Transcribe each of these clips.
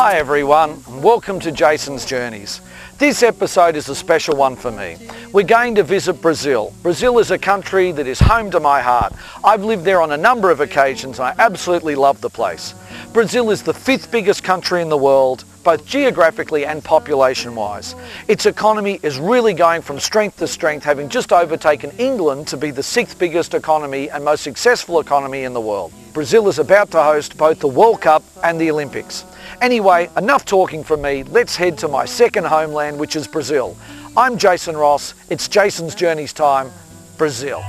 Hi everyone, and welcome to Jason's Journeys. This episode is a special one for me. We're going to visit Brazil. Brazil is a country that is home to my heart. I've lived there on a number of occasions and I absolutely love the place. Brazil is the 5th biggest country in the world, both geographically and population-wise. Its economy is really going from strength to strength, having just overtaken England to be the 6th biggest economy and most successful economy in the world. Brazil is about to host both the World Cup and the Olympics. Anyway, enough talking from me. Let's head to my second homeland, which is Brazil. I'm Jason Ross. It's Jason's Journeys time, Brazil.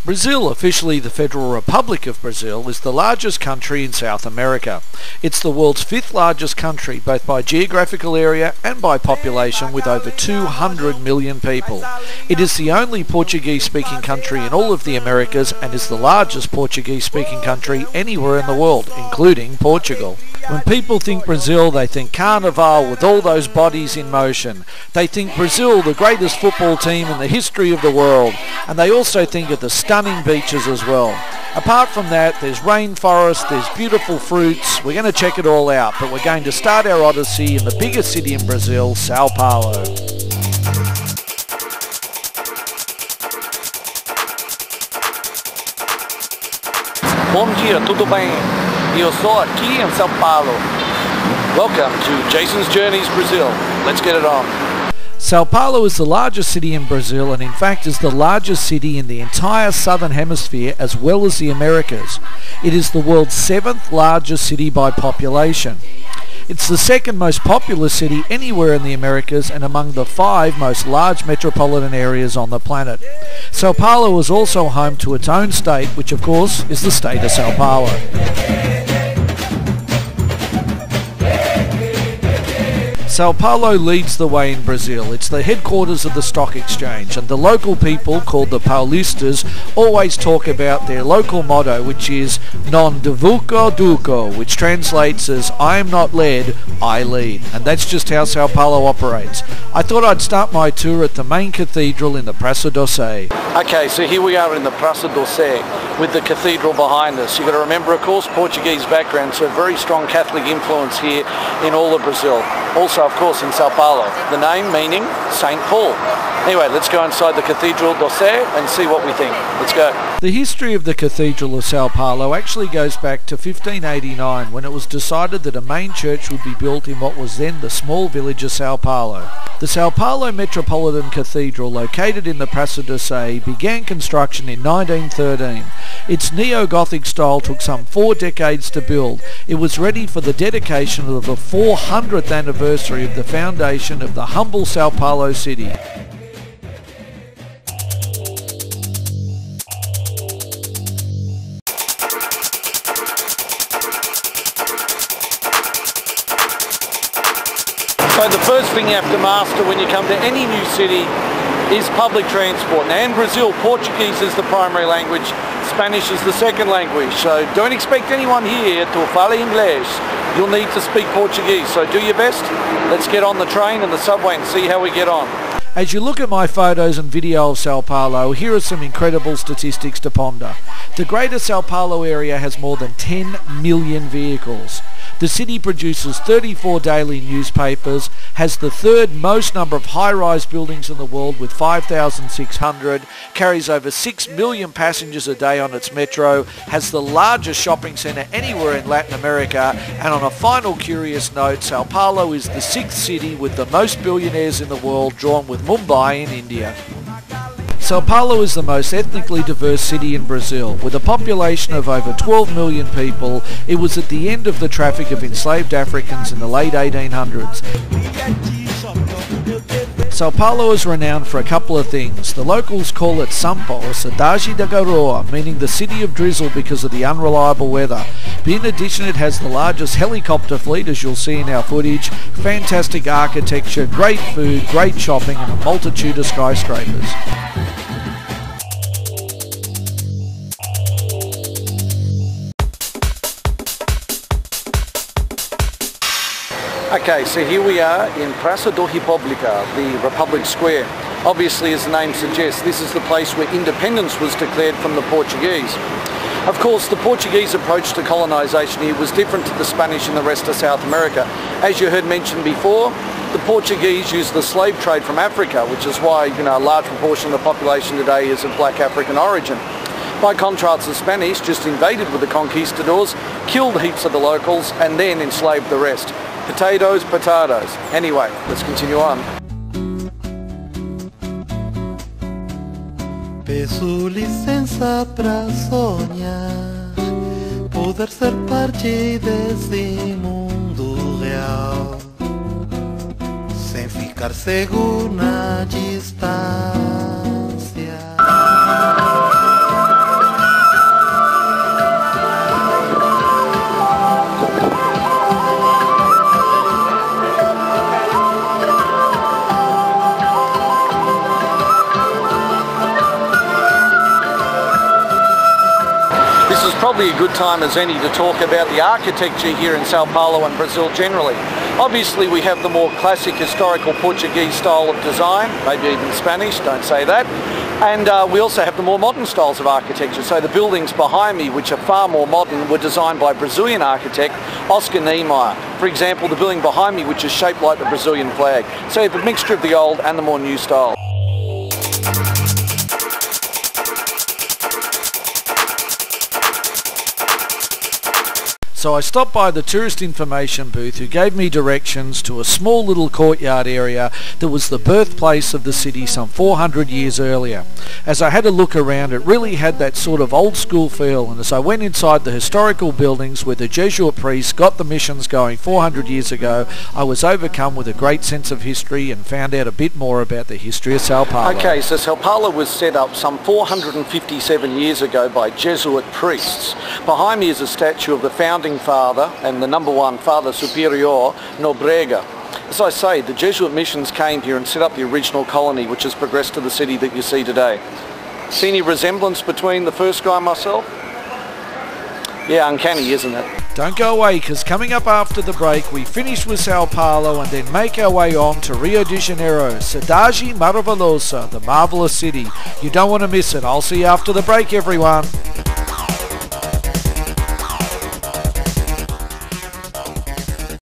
Brazil, officially the Federal Republic of Brazil, is the largest country in South America. It's the world's 5th largest country, both by geographical area and by population, with over 200 million people. It is the only Portuguese-speaking country in all of the Americas and is the largest Portuguese-speaking country anywhere in the world, including Portugal. When people think Brazil, they think Carnival with all those bodies in motion. They think Brazil, the greatest football team in the history of the world, and they also think of the stunning beaches as well. Apart from that, there's rainforest, there's beautiful fruits. We're going to check it all out, but we're going to start our odyssey in the biggest city in Brazil, Sao Paulo. Bom dia, tudo bem? Eu sou aqui em Sao Paulo. Welcome to Jason's Journeys, Brazil. Let's get it on. Sao Paulo is the largest city in Brazil and in fact is the largest city in the entire southern hemisphere as well as the Americas. It is the world's 7th largest city by population. It's the 2nd most populous city anywhere in the Americas and among the 5 most large metropolitan areas on the planet. Sao Paulo is also home to its own state, which of course is the state of Sao Paulo. Sao Paulo leads the way in Brazil. It's the headquarters of the stock exchange, and the local people, called the Paulistas, always talk about their local motto, which is Non divulgo duco, which translates as I am not led, I lead. And that's just how Sao Paulo operates. I thought I'd start my tour at the main cathedral in the Praça do Sé. Okay, so here we are in the Praça do Sé with the cathedral behind us. You've got to remember, of course, Portuguese background, so very strong Catholic influence here in all of Brazil. Also, of course, in Sao Paulo. The name meaning St. Paul. Anyway, let's go inside the Cathedral do Sé and see what we think. Let's go. The history of the Cathedral of Sao Paulo actually goes back to 1589 when it was decided that a main church would be built in what was then the small village of Sao Paulo. The Sao Paulo Metropolitan Cathedral, located in the Praça do Sé, began construction in 1913. Its neo-Gothic style took some 4 decades to build. It was ready for the dedication of the 400th anniversary of the foundation of the humble Sao Paulo city. So the first thing you have to master when you come to any new city is public transport. Now in Brazil, Portuguese is the primary language, Spanish is the second language. So don't expect anyone here to fale inglês. You'll need to speak Portuguese, so do your best. Let's get on the train and the subway and see how we get on. As you look at my photos and video of Sao Paulo, here are some incredible statistics to ponder. The greater Sao Paulo area has more than 10 million vehicles. The city produces 34 daily newspapers, has the 3rd most number of high-rise buildings in the world with 5,600, carries over 6 million passengers a day on its metro, has the largest shopping centre anywhere in Latin America, and on a final curious note, Sao Paulo is the 6th city with the most billionaires in the world, drawn with Mumbai in India. Sao Paulo is the most ethnically diverse city in Brazil. With a population of over 12 million people, it was at the end of the traffic of enslaved Africans in the late 1800s. Sao Paulo is renowned for a couple of things. The locals call it Sampo, or Cidade da Garoa, meaning the city of drizzle because of the unreliable weather. But in addition, it has the largest helicopter fleet, as you'll see in our footage, fantastic architecture, great food, great shopping, and a multitude of skyscrapers. Okay, so here we are in Praça da República, the Republic Square. Obviously, as the name suggests, this is the place where independence was declared from the Portuguese. Of course, the Portuguese approach to colonisation here was different to the Spanish and the rest of South America. As you heard mentioned before, the Portuguese used the slave trade from Africa, which is why, a large proportion of the population today is of black African origin. By contrast, the Spanish just invaded with the conquistadors, killed heaps of the locals, and then enslaved the rest. Potatoes, potatoes. Anyway, let's continue on. Peço licença pra sonhar, poder ser parte desse mundo real, sem ficar cego na distância. This is probably a good time as any to talk about the architecture here in Sao Paulo and Brazil generally. Obviously we have the more classic historical Portuguese style of design, maybe even Spanish, don't say that. And we also have the more modern styles of architecture. So the buildings behind me, which are far more modern, were designed by Brazilian architect Oscar Niemeyer. For example, the building behind me, which is shaped like the Brazilian flag. So you have a mixture of the old and the more new style. So I stopped by the tourist information booth, who gave me directions to a small little courtyard area that was the birthplace of the city some 400 years earlier. As I had a look around, it really had that sort of old school feel, and as I went inside the historical buildings where the Jesuit priests got the missions going 400 years ago, I was overcome with a great sense of history and found out a bit more about the history of Sao Paulo. Okay, so Sao Paulo was set up some 457 years ago by Jesuit priests. Behind me is a statue of the founding father and the number one Father Superior Nobrega. As I say, the Jesuit missions came here and set up the original colony, which has progressed to the city that you see today. See any resemblance between the first guy and myself? Yeah, uncanny, isn't it? Don't go away, because coming up after the break, we finish with Sao Paulo and then make our way on to Rio de Janeiro, Cidade Maravilhosa, the marvellous city. You don't want to miss it. I'll see you after the break, everyone.